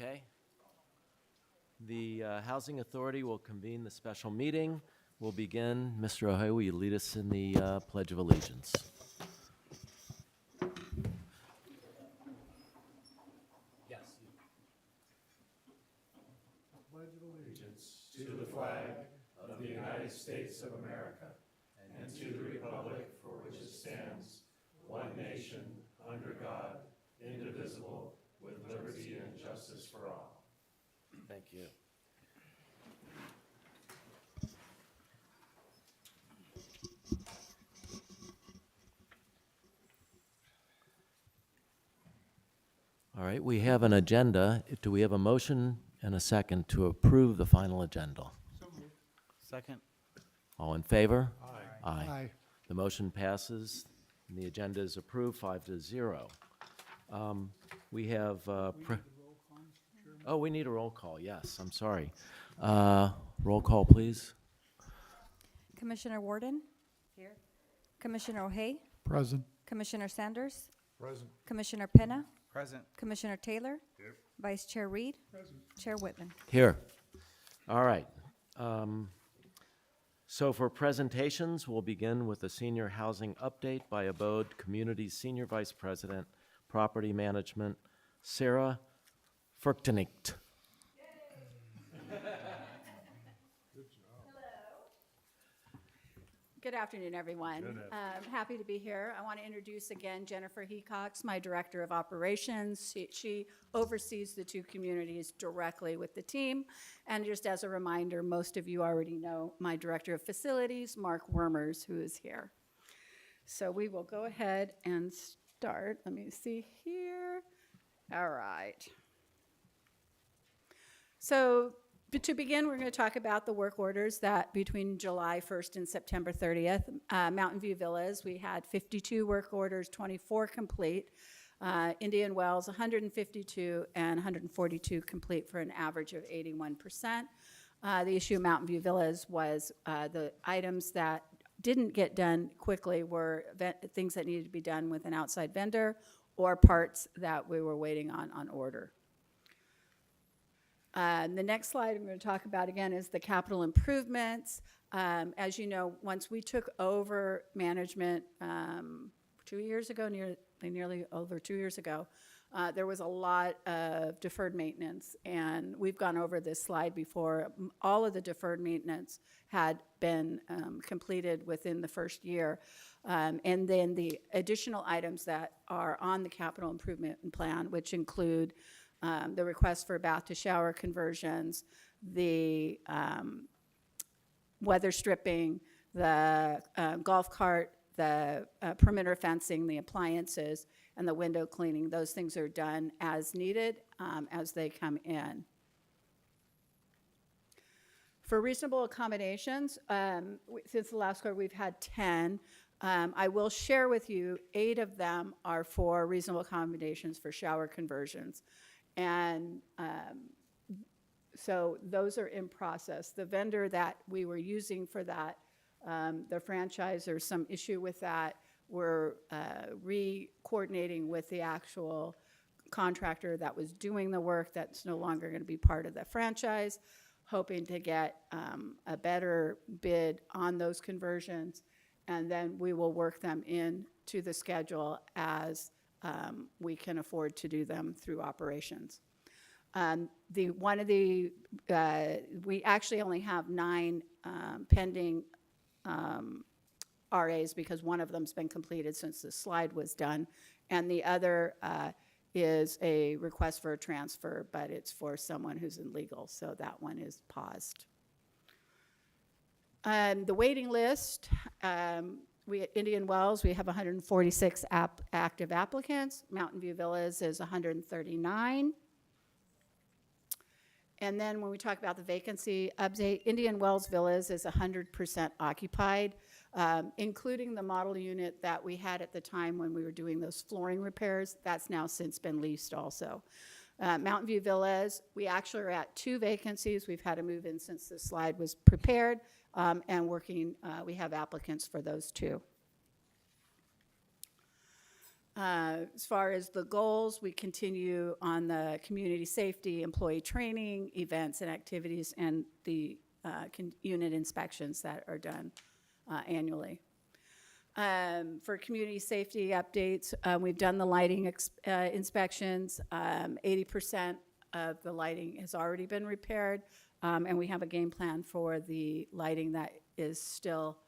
Okay. The Housing Authority will convene the special meeting. We'll begin. Mr. O'Hay, will you lead us in the Pledge of Allegiance? Yes. Pledge of allegiance to the flag of the United States of America and to the republic for which it stands, one nation, under God, indivisible, with liberty and justice for all. Thank you. All right, we have an agenda. Do we have a motion and a second to approve the final agenda? So moved. Second. All in favor? Aye. Aye. The motion passes, and the agenda is approved 5-0. We have, oh, we need a roll call, yes, I'm sorry. Roll call, please. Commissioner Warden? Here. Commissioner O'Hay? Present. Commissioner Sanders? Present. Commissioner Penna? Present. Commissioner Taylor? Here. Vice Chair Reed? Present. Chair Whitman? Here. All right. So for presentations, we'll begin with a senior housing update by Abode Communities Senior Vice President, Property Management, Sarah Furchtenicht. Good afternoon, everyone. Happy to be here. I want to introduce again Jennifer Hecox, my Director of Operations. She oversees the two communities directly with the team. And just as a reminder, most of you already know my Director of Facilities, Mark Wormers, who is here. So we will go ahead and start. Let me see here. All right. So to begin, we're going to talk about the work orders that between July 1st and September 30th, Mountain View Villas, we had 52 work orders, 24 complete. Indian Wells, 152, and 142 complete for an average of 81%. The issue of Mountain View Villas was the items that didn't get done quickly were things that needed to be done with an outside vendor or parts that we were waiting on order. The next slide I'm going to talk about again is the capital improvements. As you know, once we took over management 2 years ago, nearly over 2 years ago, there was a lot of deferred maintenance, and we've gone over this slide before. All of the deferred maintenance had been completed within the first year, and then the additional items that are on the capital improvement plan, which include the request for bath to shower conversions, the weather stripping, the golf cart, the perimeter fencing, the appliances, and the window cleaning. Those things are done as needed as they come in. For reasonable accommodations, since the last quarter we've had 10. I will share with you 8 of them are for reasonable accommodations for shower conversions. And so those are in process. The vendor that we were using for that, the franchise, there's some issue with that. We're re-coordinating with the actual contractor that was doing the work that's no longer going to be part of the franchise, hoping to get a better bid on those conversions. And then we will work them into the schedule as we can afford to do them through operations. We actually only have 9 pending RAs because one of them's been completed since the slide was done, and the other is a request for a transfer, but it's for someone who's in legal, so that one is paused. The waiting list. At Indian Wells, we have 146 active applicants. Mountain View Villas is 139. And then when we talk about the vacancy update, Indian Wells Villas is 100% occupied, including the model unit that we had at the time when we were doing those flooring repairs. That's now since been leased also. Mountain View Villas, we actually are at 2 vacancies. We've had a move in since the slide was prepared. And working, we have applicants for those 2. As far as the goals, we continue on the community safety, employee training, events and activities, and the unit inspections that are done annually. For community safety updates, we've done the lighting inspections. 80% of the lighting has already been repaired, and we have a game plan for the lighting that is still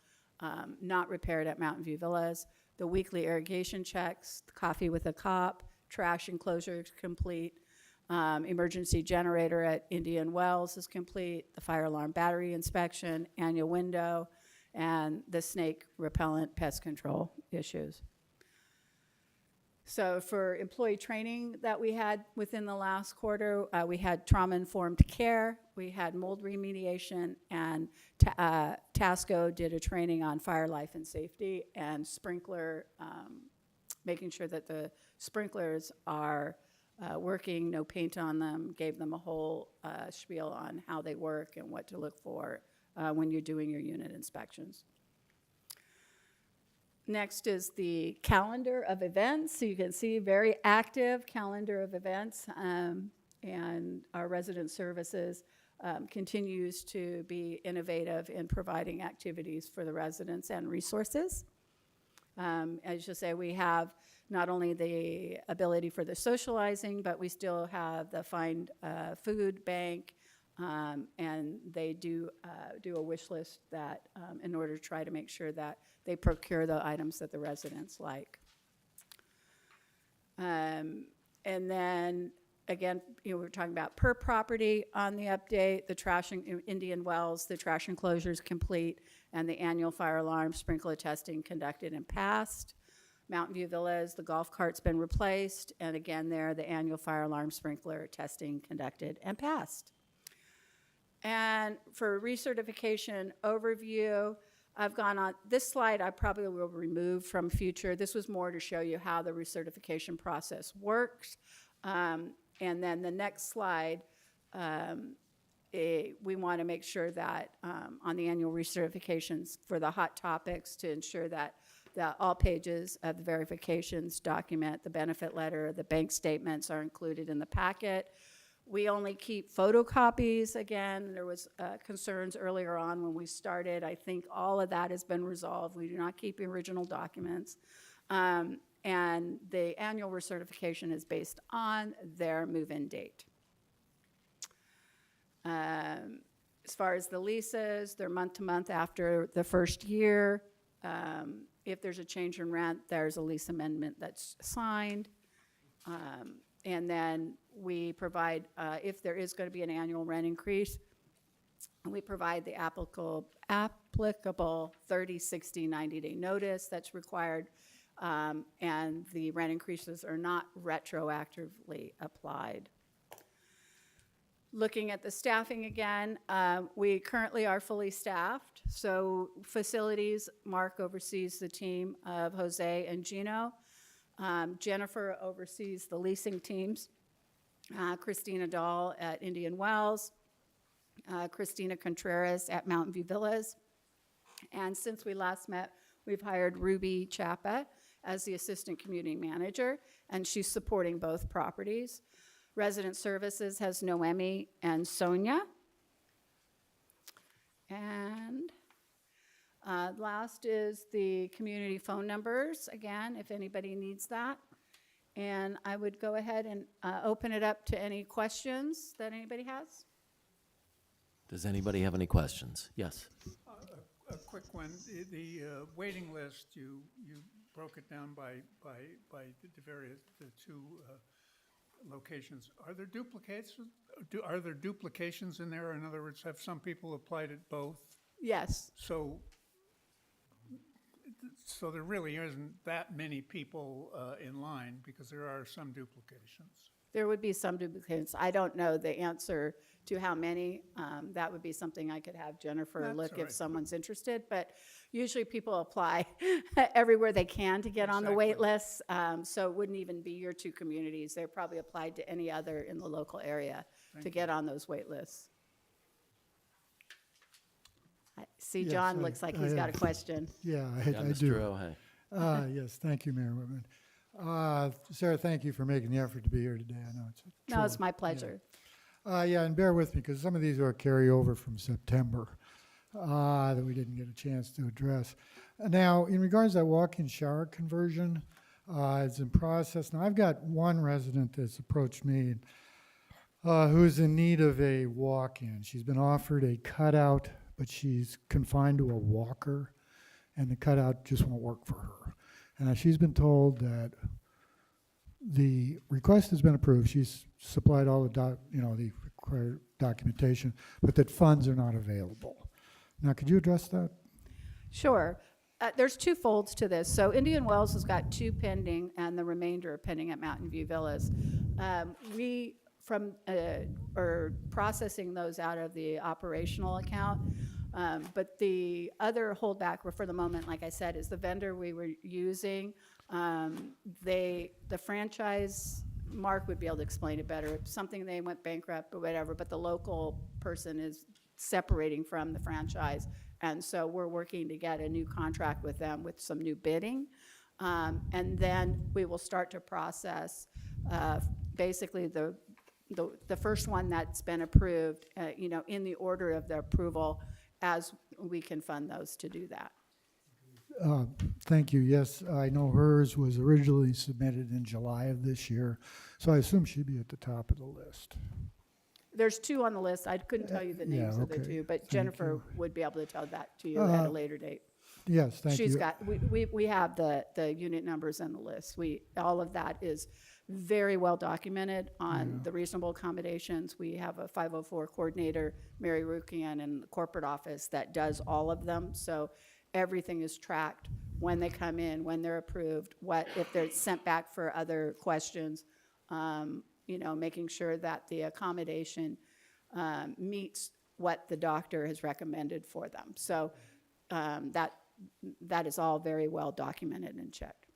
not repaired at Mountain View Villas. The weekly irrigation checks, the coffee with a cop, trash enclosure is complete. Emergency generator at Indian Wells is complete. The fire alarm battery inspection, annual window, and the snake repellent pest control issues. So for employee training that we had within the last quarter, we had trauma-informed care, we had mold remediation, and Tasco did a training on fire, life, and safety, and sprinkler, making sure that the sprinklers are working, no paint on them, gave them a whole spiel on how they work and what to look for when you're doing your unit inspections. Next is the calendar of events. So you can see very active calendar of events, and our resident services continues to be innovative in providing activities for the residents and resources. As you say, we have not only the ability for the socializing, but we still have the Find Food Bank, and they do a wish list that in order to try to make sure that they procure the items that the residents like. And then again, we're talking about per property on the update, the trash in Indian Wells, the trash enclosure is complete, and the annual fire alarm sprinkler testing conducted and passed. Mountain View Villas, the golf cart's been replaced, and again there, the annual fire alarm sprinkler testing conducted and passed. And for recertification overview, I've gone on, this slide I probably will remove from future. This was more to show you how the recertification process works. And then the next slide, we want to make sure that on the annual recertifications for the hot topics to ensure that all pages of the verifications document, the benefit letter, the bank statements are included in the packet. We only keep photocopies. Again, there was concerns earlier on when we started. I think all of that has been resolved. We do not keep the original documents. And the annual recertification is based on their move-in date. As far as the leases, they're month to month after the first year. If there's a change in rent, there's a lease amendment that's signed. And then we provide, if there is going to be an annual rent increase, we provide the applicable 30, 60, 90-day notice that's required, and the rent increases are not retroactively applied. Looking at the staffing again, we currently are fully staffed. So facilities, Mark oversees the team of Jose and Gino. Jennifer oversees the leasing teams. Christina Dahl at Indian Wells. Christina Contreras at Mountain View Villas. And since we last met, we've hired Ruby Chapa as the assistant community manager, and she's supporting both properties. Resident Services has Noemi and Sonia. And last is the community phone numbers, again, if anybody needs that. And I would go ahead and open it up to any questions that anybody has. Does anybody have any questions? Yes. A quick one. The waiting list, you broke it down by the two locations. Are there duplicates? Are there duplications in there? In other words, have some people applied at both? Yes. So there really isn't that many people in line because there are some duplications. There would be some duplicates. I don't know the answer to how many. That would be something I could have Jennifer That's look all if right. someone's interested. But usually people apply everywhere they can to get on the wait Exactly. list. So it wouldn't even be your two communities. They're probably applied to any other in the local area to get on those wait lists. I see Yes, John looks like he's got a question. Yeah, Yeah, I Mr. do. O'Hay. Yes, thank you, Mayor Whitman. Sarah, thank you for making the effort to be here today. I know it's a No, it's chore. my pleasure. Yeah, and bear with me because some of these are a carryover from September that we didn't get a chance to address. Now, in regards to that walk-in shower conversion, it's in process. Now, I've got one resident that's approached me who's in need of a walk-in. She's been offered a cutout, but she's confined to a walker, and the cutout just won't work for her. And she's been told that the request has been approved. She's supplied all the the required documentation, but that funds are not available. Now, could you address that? Sure. There's two folds to this. So Indian Wells has got 2 pending, and the remainder are pending at Mountain View Villas. We are processing those out of the operational account. But the other holdback, for the moment, like I said, is the vendor we were using. The franchise, Mark would be able to explain it better. It's something they went bankrupt or whatever, but the local person is separating from the franchise. And so we're working to get a new contract with them with some new bidding. And then we will start to process basically the first one that's been approved, in the order of the approval as we can fund those to do that. Thank you. Yes, I know hers was originally submitted in July of this year, so I assume she'd be at the top of the list. There's 2 on the list. I couldn't tell you the names of the okay. 2, but Thank Jennifer you. would be able to tell that to you at a later date. Yes, thank you. She's got, we have the unit numbers and the list. All of that is very well documented on the reasonable accommodations. We have a 504 coordinator, Mary Rukian, in the corporate office that does all of them. So everything is tracked when they come in, when they're approved, if they're sent back for other questions, making sure that the accommodation meets what the doctor has recommended for them. So that is all very well documented and checked.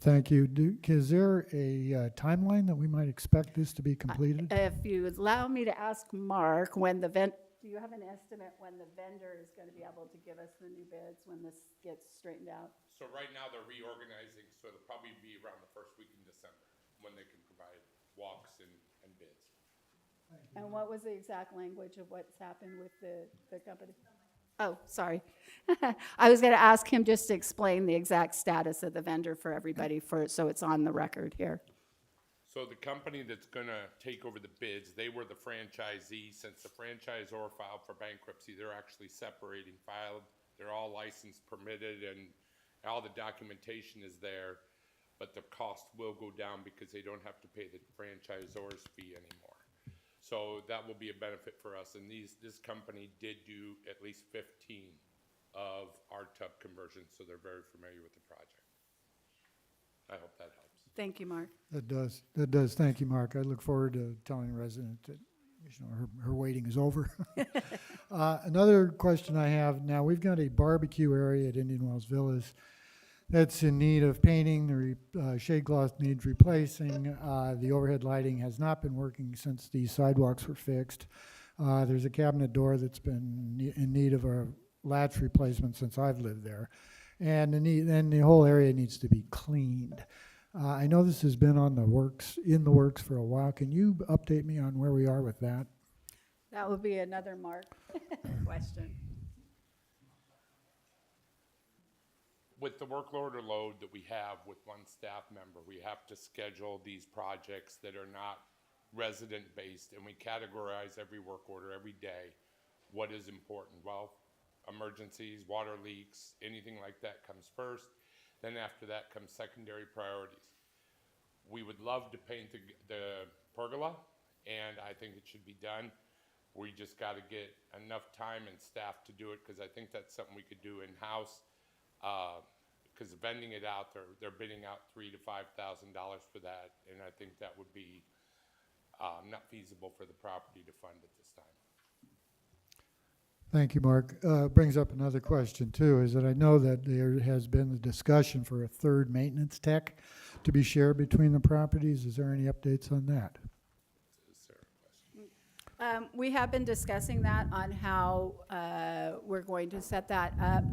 Thank you. Is there a timeline that we might expect this to be completed? If you allow me to ask Mark, do you have an estimate when the vendor is going to be able to give us the new bids when this gets straightened out? So right now they're reorganizing, so it'll probably be around the first week in December when they can provide walks and bids. And what was the exact language of what's happened with the company? Oh, sorry. I was going to ask him just to explain the exact status of the vendor for everybody so it's on the record here. So the company that's gonna take over the bids, they were the franchisee. Since the franchisor filed for bankruptcy, they're actually filed. They're all licensed, permitted, and all the documentation is there. But the cost will go down because they don't have to pay the franchisor's fee anymore. So that will be a benefit for us. And this company did do at least 15 of our tub conversions, so they're very familiar with the project. I hope that helps. Thank you, Mark. That does. Thank you, Mark. I look forward to telling the resident that her waiting is over. Another question I have now, we've got a barbecue area at Indian Wells Villas that's in need of painting. The shade cloth needs replacing. The overhead lighting has not been working since the sidewalks were fixed. There's a cabinet door that's been in need of a latch replacement since I've lived there. And the whole area needs to be cleaned. I know this has been in the works for a while. Can you update me on where we are with that? That would be another Mark question. With the workload or load that we have with one staff member, we have to schedule these projects that are not resident-based, and we categorize every work order every day. What is important? Well, emergencies, water leaks, anything like that comes first. Then after that comes secondary priorities. We would love to paint the pergola, and I think it should be done. We just got to get enough time and staff to do it, because I think that's something we could do in-house. Because vending it out, they're bidding out $3,000 to $5,000 for that, and I think that would be not feasible for the property to fund at this time. Thank you, Mark. Brings up another question too, is that I know that there has been the discussion for a third maintenance tech to be shared between the properties. Is there any updates on that? Is there a We have been discussing that on how we're going to set that up.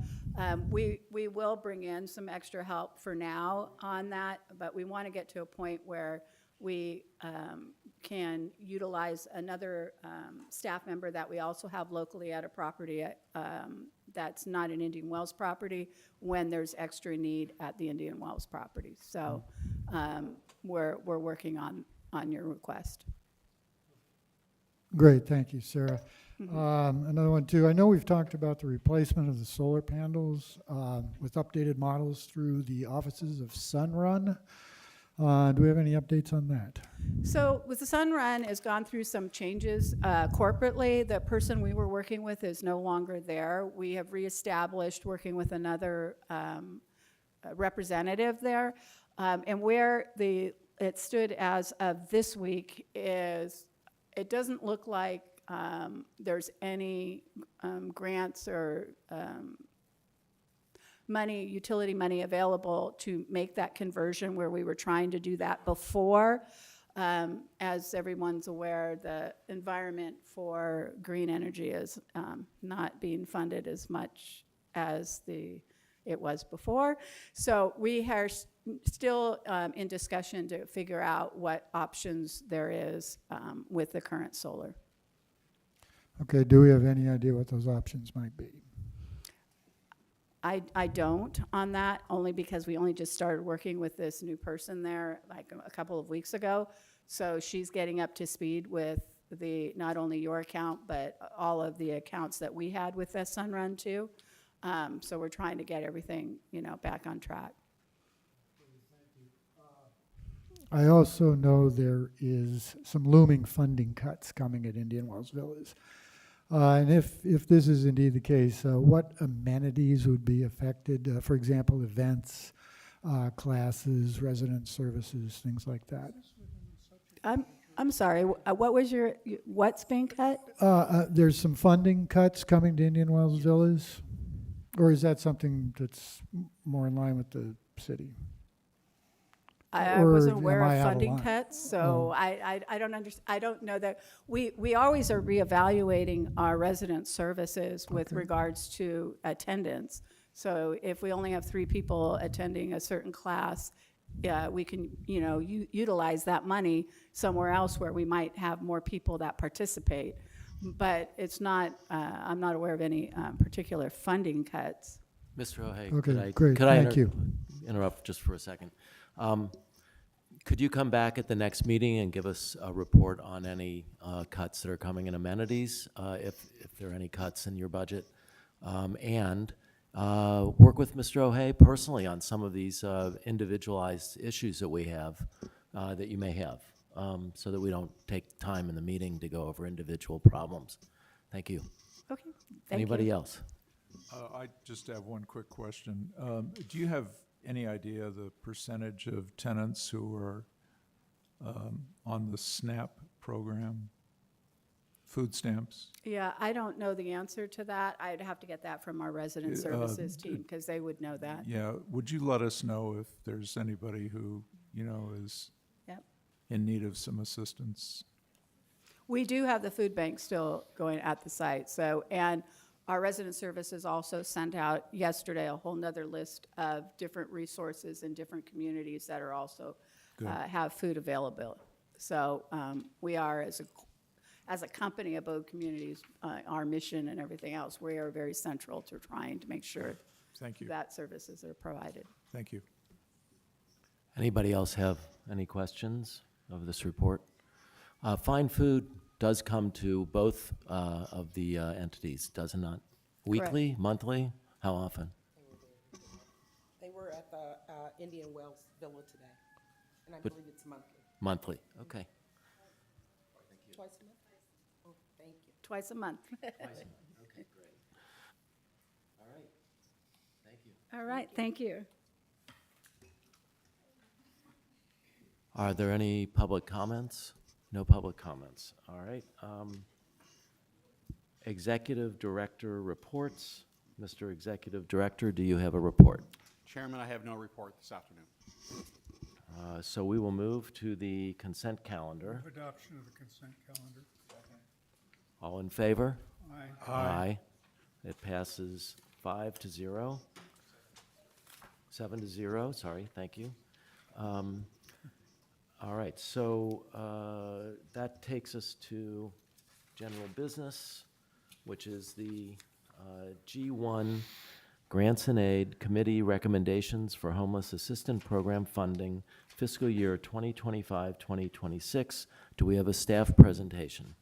We will bring in some extra help for now on that, but we want to get to a point where we can utilize another staff member that we also have locally at a property that's not an Indian Wells property when there's extra need at the Indian Wells property. So we're working on your request. Great, thank you, Sarah. Another one too, I know we've talked about the replacement of the solar panels with updated models through the offices of Sunrun. Do we have any updates on that? So with the Sunrun has gone through some changes corporately. The person we were working with is no longer there. We have reestablished working with another representative there. And where it stood as of this week is it doesn't look like there's any grants or utility money available to make that conversion where we were trying to do that before. As everyone's aware, the environment for green energy is not being funded as much as it was before. So we are still in discussion to figure out what options there is with the current solar. Okay, do we have any idea what those options might be? I don't on that, only because we only just started working with this new person there like a couple of weeks ago. So she's getting up to speed with not only your account, but all of the accounts that we had with this Sunrun too. So we're trying to get everything, back on track. I also know there is some looming funding cuts coming at Indian Wells Villas. And if this is indeed the case, what amenities would be affected? For example, events, classes, resident services, things like that. I'm sorry, what was what's being cut? There's some funding cuts coming to Indian Wells Villas? Or is that something that's more in line with the city? I Or wasn't am aware I of out of funding line? cuts, so I don't understand. I don't know that. We always are reevaluating our resident services with Okay. regards to attendance. So if we only have 3 people attending a certain class, we can, utilize that money somewhere else where we might have more people that participate. But it's not, I'm not aware of any particular funding cuts. Mr. O'Hay, Okay, great, could I thank you. interrupt just for a second? Could you come back at the next meeting and give us a report on any cuts that are coming in amenities, if there are any cuts in your budget? And work with Mr. O'Hay personally on some of these individualized issues that we have, that you may have, so that we don't take time in the meeting to go over individual problems. Thank you. Okay, thank Anybody you. else? I just have one quick question. Do you have any idea the percentage of tenants who are on the SNAP program, food stamps? Yeah, I don't know the answer to that. I'd have to get that from our resident services team, because they would know that. Yeah, would you let us know if there's anybody who, is Yep. in need of some assistance? We do have the food bank still going at the site, and our resident services also sent out yesterday a whole nother list of different resources in different communities that are also, have food available. So we are, as a company, Abode Communities, our mission and everything else, we are very central to trying to make sure Thank you. that services are provided. Thank you. Anybody else have any questions of this report? Fine food does come to both of the entities, does it not? Weekly, monthly, how often? They were at the Indian Wells Villa today, and I But- believe it's monthly. Monthly, okay. Twice a month? Oh, thank you. Twice a month. Okay, great. All right, thank you. All right, thank you. Are there any public comments? No public comments, all right. Executive Director reports. Mr. Executive Director, do you have a report? Chairman, I have no report this afternoon. So we will move to the consent calendar. Adoption of the consent calendar. All in favor? Aye. Aye. It passes 5-0. 7-0, sorry, thank you. All right, so that takes us to general business, which is the G1 Grants and Aid Committee Recommendations for Homeless Assistance Program Funding, fiscal year 2025-2026. Do we have a staff presentation?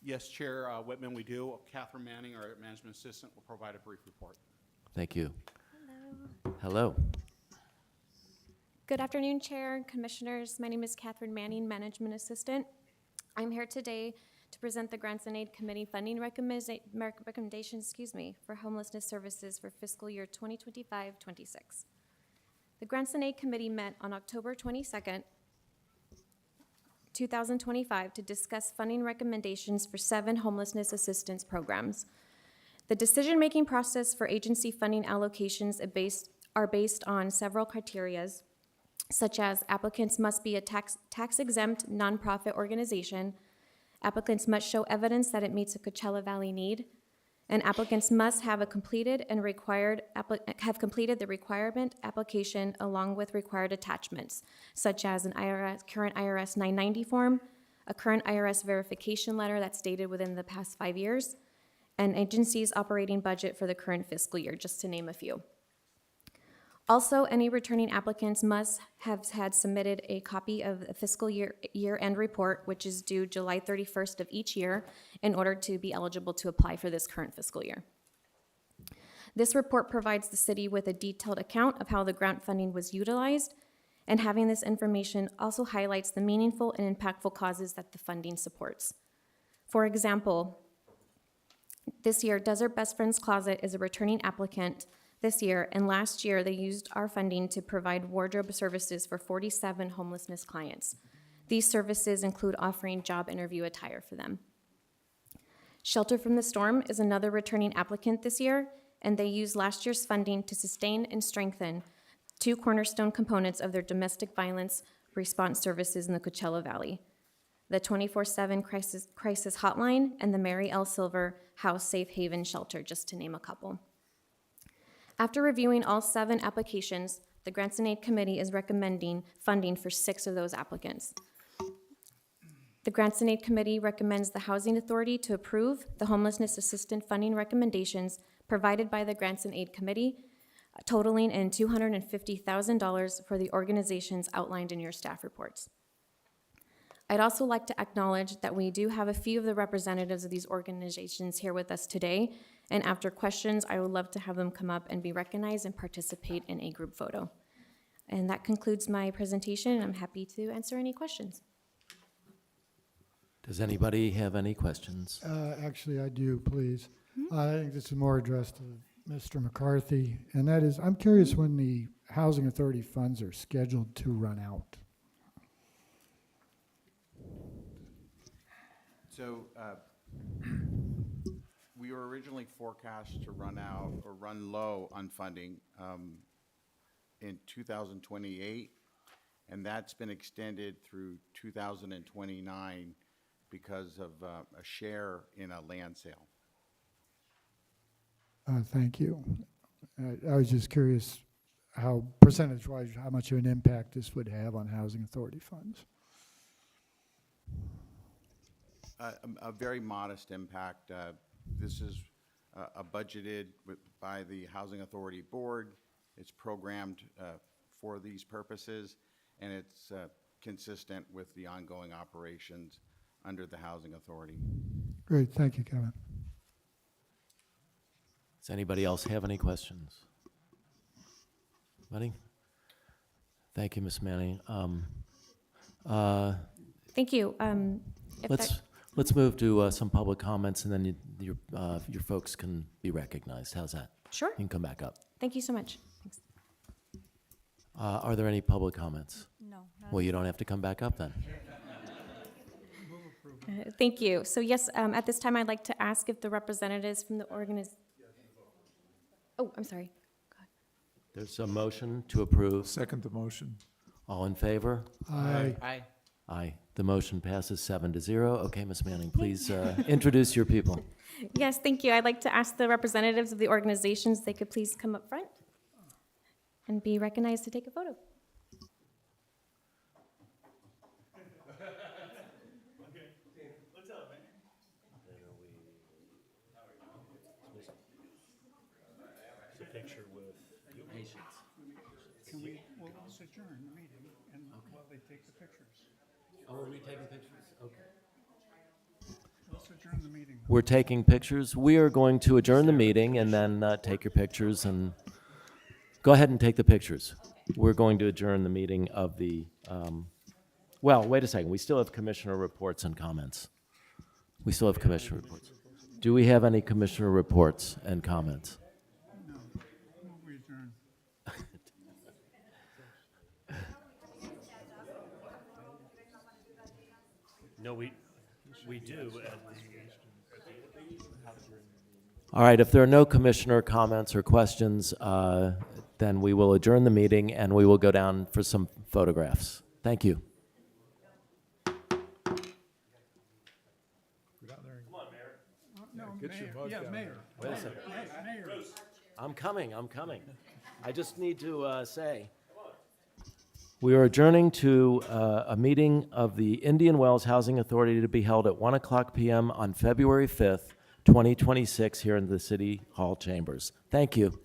Yes, Chair Whitman, we do. Catherine Manning, our management assistant, will provide a brief report. Thank you. Hello. Good afternoon, Chair and Commissioners. My name is Catherine Manning, Management Assistant. I'm here today to present the Grants and Aid Committee funding recommendations for homelessness services for fiscal year 2025-26. The Grants and Aid Committee met on October 22nd, 2025 to discuss funding recommendations for 7 homelessness assistance programs. The decision-making process for agency funding allocations are based on several criteria, such as applicants must be a tax-exempt nonprofit organization, applicants must show evidence that it meets a Coachella Valley need, and applicants must have completed the requirement application along with required attachments, such as an current IRS 990 form, a current IRS verification letter that's dated within the past 5 years, and agency's operating budget for the current fiscal year, just to name a few. Also, any returning applicants must have had submitted a copy of the fiscal year-end report, which is due July 31st of each year, in order to be eligible to apply for this current fiscal year. This report provides the city with a detailed account of how the grant funding was utilized, and having this information also highlights the meaningful and impactful causes that the funding supports. For example, this year, Desert Best Friends Closet is a returning applicant this year, and last year they used our funding to provide wardrobe services for 47 homelessness clients. These services include offering job interview attire for them. Shelter from the Storm is another returning applicant this year, and they used last year's funding to sustain and strengthen 2 cornerstone components of their domestic violence response services in the Coachella Valley: the 24/7 crisis hotline and the Mary L. Silver House Safe Haven Shelter, just to name a couple. After reviewing all 7 applications, the Grants and Aid Committee is recommending funding for 6 of those applicants. The Grants and Aid Committee recommends the Housing Authority to approve the homelessness assistance funding recommendations provided by the Grants and Aid Committee, totaling in $250,000 for the organizations outlined in your staff reports. I'd also like to acknowledge that we do have a few of the representatives of these organizations here with us today, and after questions, I would love to have them come up and be recognized and participate in a group photo. And that concludes my presentation, and I'm happy to answer any questions. Does anybody have any questions? Actually, I do, please. I think this is more addressed to Mr. McCarthy, and that is, I'm curious when the Housing Authority funds are scheduled to run out. So we were originally forecast to run out or run low on funding in 2028, and that's been extended through 2029 because of a share in a land sale. Thank you. I was just curious how, percentage-wise, how much of an impact this would have on Housing Authority funds. A very modest impact. This is budgeted by the Housing Authority Board. It's programmed for these purposes, and it's consistent with the ongoing operations under the Housing Authority. Great, thank you, Kevin. Does anybody else have any questions? Anybody? Thank you, Ms. Manning. Thank you. Let's move to some public comments, and then your folks can be recognized. How's that? Sure. You can come back up. Thank you so much. Thanks. Are there any public comments? No. Well, you don't have to come back up then. Thank you. So yes, at this time, I'd like to ask if the representatives from the organization. Oh, I'm sorry. There's a motion to approve. Second the motion. All in favor? Aye. Aye. Aye. The motion passes 7-0. Okay, Ms. Manning, please introduce your people. Yes, thank you. I'd like to ask the representatives of the organizations, they could please come up front and be recognized to take a photo. Can we, well, let's adjourn the meeting and while they take the pictures. Oh, are we taking pictures? Okay. Let's adjourn the meeting. We're taking pictures. We are going to adjourn the meeting and then take your pictures and go ahead and take the pictures. We're going to adjourn the meeting of the, well, wait a second. We still have commissioner reports and comments. We still have commissioner reports. Do we have any commissioner reports and comments? No, we adjourn. No, we do. All right, if there are no commissioner comments or questions, then we will adjourn the meeting and we will go down for some photographs. Thank you. No, Mayor, yeah, Mayor. Wait a second. Mayor. I'm coming. I just need to say, we are adjourning to a meeting of the Indian Wells Housing Authority to be held at 1:00 p.m. on February 5th, 2026 here in the City Hall chambers. Thank you.